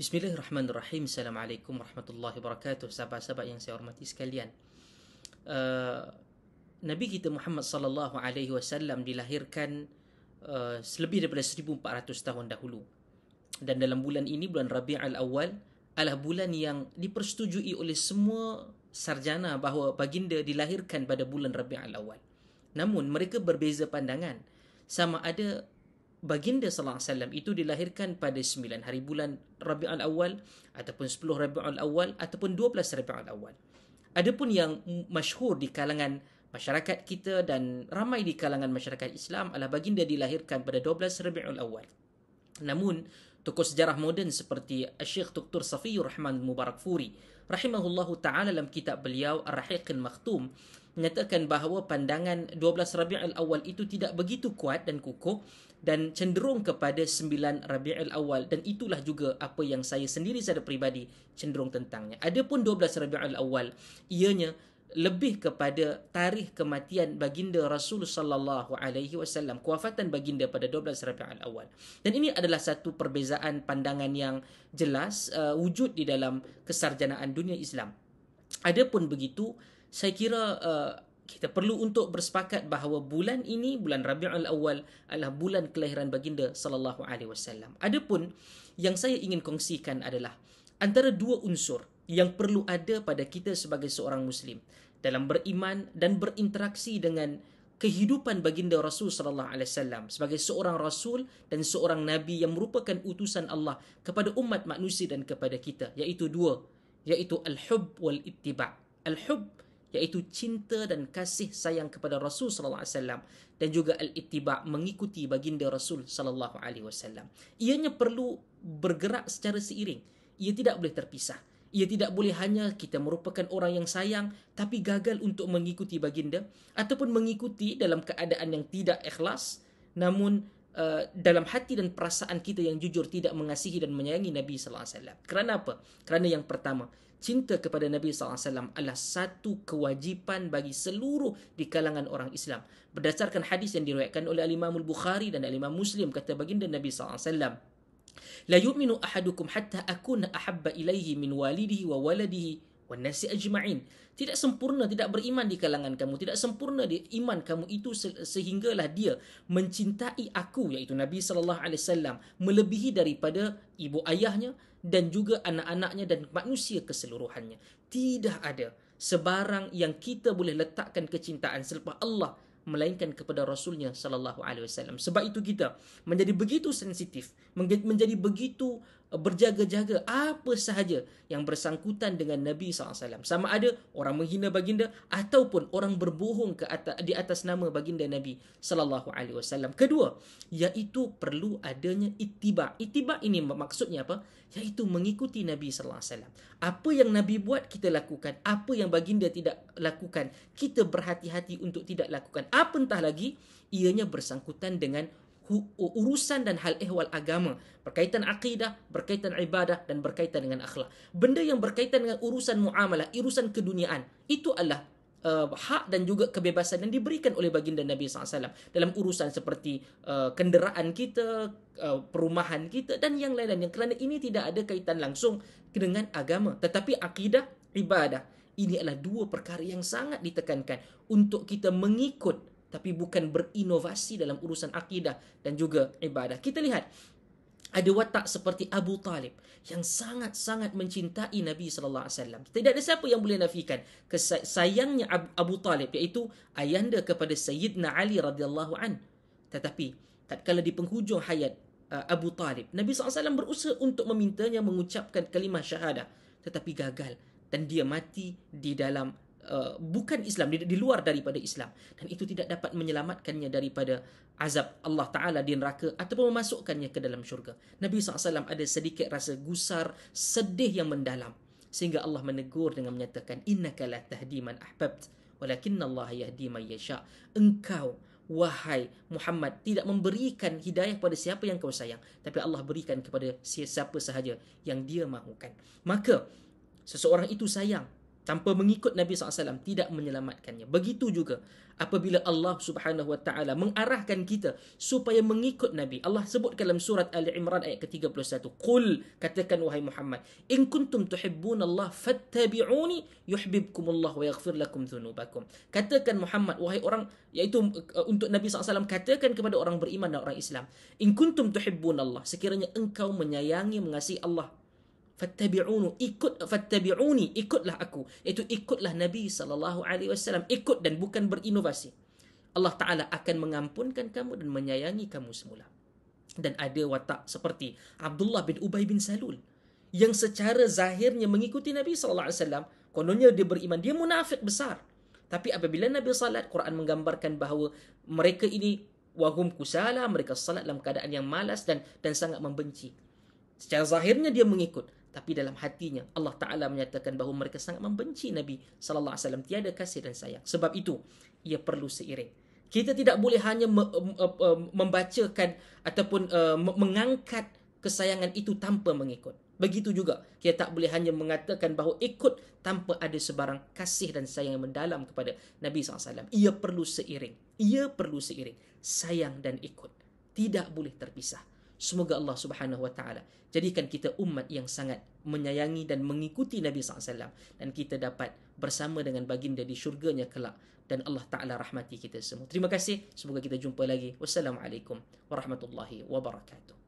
Bismillahirrahmanirrahim. Assalamualaikum warahmatullahi wabarakatuh. Sahabat-sahabat yang saya hormati sekalian. Uh, Nabi kita Muhammad sallallahu alaihi wasallam dilahirkan lebih daripada 1400 tahun dahulu. Dan dalam bulan ini, bulan Rabiul Awal, adalah bulan yang dipersetujui oleh semua sarjana bahawa baginda dilahirkan pada bulan Rabiul Awal. Namun mereka berbeza pandangan sama ada baginda sallallahu alaihi wasallam itu dilahirkan pada 9 hari bulan Rabiul Awal ataupun 10 Rabiul Awal ataupun 12 Rabiul Awal. Adapun yang masyhur di kalangan masyarakat kita dan ramai di kalangan masyarakat Islam adalah baginda dilahirkan pada 12 Rabiul Awal. Namun tokoh sejarah moden seperti Syekh Dr. Safiyur Rahman Mubarakfuri rahimahullahu taala dalam kitab beliau Ar-Rahiqul Makhtum menyatakan bahawa pandangan 12 Rabiul Awal itu tidak begitu kuat dan kukuh dan cenderung kepada 9 Rabiul Awal, dan itulah juga apa yang saya sendiri secara peribadi cenderung tentangnya. Adapun 12 Rabiul Awal ianya lebih kepada tarikh kematian baginda Rasul sallallahu alaihi wasallam, kewafatan baginda pada 12 Rabiul Awal. Dan ini adalah satu perbezaan pandangan yang jelas wujud di dalam kesarjanaan dunia Islam. Adapun begitu, saya kira kita perlu untuk bersepakat bahawa bulan ini, bulan Rabiul Awal, adalah bulan kelahiran baginda sallallahu alaihi wasallam. Adapun yang saya ingin kongsikan adalah antara dua unsur yang perlu ada pada kita sebagai seorang Muslim dalam beriman dan berinteraksi dengan kehidupan baginda Rasul sallallahu alaihi wasallam sebagai seorang rasul dan seorang nabi yang merupakan utusan Allah kepada umat manusia dan kepada kita, iaitu dua, iaitu al-hub wal ittiba'. Al-hub iaitu cinta dan kasih sayang kepada Rasul sallallahu alaihi wasallam, dan juga al-ittiba', mengikuti baginda Rasul sallallahu alaihi wasallam. Ianya perlu bergerak secara seiring. Ia tidak boleh terpisah. Ia tidak boleh hanya kita merupakan orang yang sayang tapi gagal untuk mengikuti baginda, ataupun mengikuti dalam keadaan yang tidak ikhlas, namun dalam hati dan perasaan kita yang jujur tidak mengasihi dan menyayangi Nabi sallallahu alaihi wasallam. Kerana apa? Kerana yang pertama, cinta kepada Nabi sallallahu alaihi wasallam adalah satu kewajipan bagi seluruh di kalangan orang Islam. Berdasarkan hadis yang diriwayatkan oleh Imam Al-Bukhari dan Imam Muslim, kata baginda Nabi sallallahu alaihi wasallam, la yu'minu ahadukum hatta akuna ahabba ilaihi min walidihi wa waladihi wan nasi ajma'in. Tidak sempurna, tidak beriman di kalangan kamu, tidak sempurna di iman kamu itu sehinggalah dia mencintai aku, iaitu Nabi sallallahu alaihi wasallam, melebihi daripada ibu ayahnya dan juga anak-anaknya dan manusia keseluruhannya. Tidak ada sebarang yang kita boleh letakkan kecintaan selepas Allah melainkan kepada Rasulnya sallallahu alaihi wasallam. Sebab itu kita menjadi begitu sensitif, menjadi begitu berjaga-jaga apa sahaja yang bersangkutan dengan Nabi sallallahu alaihi wasallam. Sama ada orang menghina baginda ataupun orang berbohong di atas nama baginda Nabi sallallahu alaihi wasallam. Kedua, iaitu perlu adanya ittiba'. Ittiba' ini maksudnya apa? Iaitu mengikuti Nabi sallallahu alaihi wasallam. Apa yang Nabi buat kita lakukan, apa yang baginda tidak lakukan kita berhati-hati untuk tidak lakukan. Apatah lagi ianya bersangkutan dengan urusan dan hal ehwal agama, berkaitan akidah, berkaitan ibadah dan berkaitan dengan akhlak. Benda yang berkaitan dengan urusan muamalah, urusan keduniaan, itu adalah hak dan juga kebebasan yang diberikan oleh baginda Nabi SAW dalam urusan seperti kenderaan kita, perumahan kita dan yang lain-lain. Kerana ini tidak ada kaitan langsung dengan agama, tetapi akidah, ibadah, ini adalah dua perkara yang sangat ditekankan untuk kita mengikut, tapi bukan berinovasi dalam urusan akidah dan juga ibadah. Kita lihat ada watak seperti Abu Talib yang sangat-sangat mencintai Nabi sallallahu alaihi wasallam. Tidak ada siapa yang boleh nafikan sayangnya Abu Talib, iaitu ayahanda kepada Sayyidina Ali radhiyallahu an. Tetapi tatkala di penghujung hayat Abu Talib, Nabi sallallahu alaihi wasallam berusaha untuk memintanya mengucapkan kalimah syahadah, tetapi gagal dan dia mati di dalam bukan Islam, di luar daripada Islam, dan itu tidak dapat menyelamatkannya daripada azab Allah Ta'ala di neraka ataupun memasukkannya ke dalam syurga. Nabi SAW ada sedikit rasa gusar, sedih yang mendalam, sehingga Allah menegur dengan menyatakan, innaka la tahdi man ahbabt walakinna Allah yahdi man yasha. Engkau wahai Muhammad tidak memberikan hidayah kepada siapa yang kau sayang, tapi Allah berikan kepada siapa sahaja yang dia mahukan. Maka seseorang itu sayang Tanpa mengikut Nabi SAW tidak menyelamatkannya. Begitu juga apabila Allah Subhanahu Wa Taala mengarahkan kita supaya mengikut Nabi. Allah sebut dalam surat Ali Imran ayat ke-31. Qul, katakan wahai Muhammad, in kuntum tuhibbunallah fattabi'uni yuhibbukumullah wa yaghfir lakum dzunubakum. Katakan Muhammad, wahai orang, iaitu untuk Nabi SAW, katakan kepada orang beriman dan orang Islam, in kuntum tuhibbunallah, sekiranya engkau menyayangi, mengasihi Allah, fattabi'uni, ikutlah aku, iaitu ikutlah Nabi SAW, ikut dan bukan berinovasi. Allah Ta'ala akan mengampunkan kamu dan menyayangi kamu semula. Dan ada watak seperti Abdullah bin Ubay bin Salul yang secara zahirnya mengikuti Nabi SAW, kononnya dia beriman, dia munafik besar. Tapi apabila Nabi salat, Quran menggambarkan bahawa mereka ini wahum kusala, mereka salat dalam keadaan yang malas dan sangat membenci. Secara zahirnya dia mengikut, tapi dalam hatinya Allah Ta'ala menyatakan bahawa mereka sangat membenci Nabi SAW, tiada kasih dan sayang. Sebab itu ia perlu seiring. Kita tidak boleh hanya membacakan ataupun mengangkat kesayangan itu tanpa mengikut. Begitu juga kita tak boleh hanya mengatakan bahawa ikut tanpa ada sebarang kasih dan sayang yang mendalam kepada Nabi SAW. Ia perlu seiring. Ia perlu seiring. Sayang dan ikut tidak boleh terpisah. Semoga Allah Subhanahu Wa Taala jadikan kita umat yang sangat menyayangi dan mengikuti Nabi SAW, dan kita dapat bersama dengan baginda di syurganya kelak, dan Allah Ta'ala rahmati kita semua. Terima kasih. Semoga kita jumpa lagi. Wassalamualaikum warahmatullahi wabarakatuh.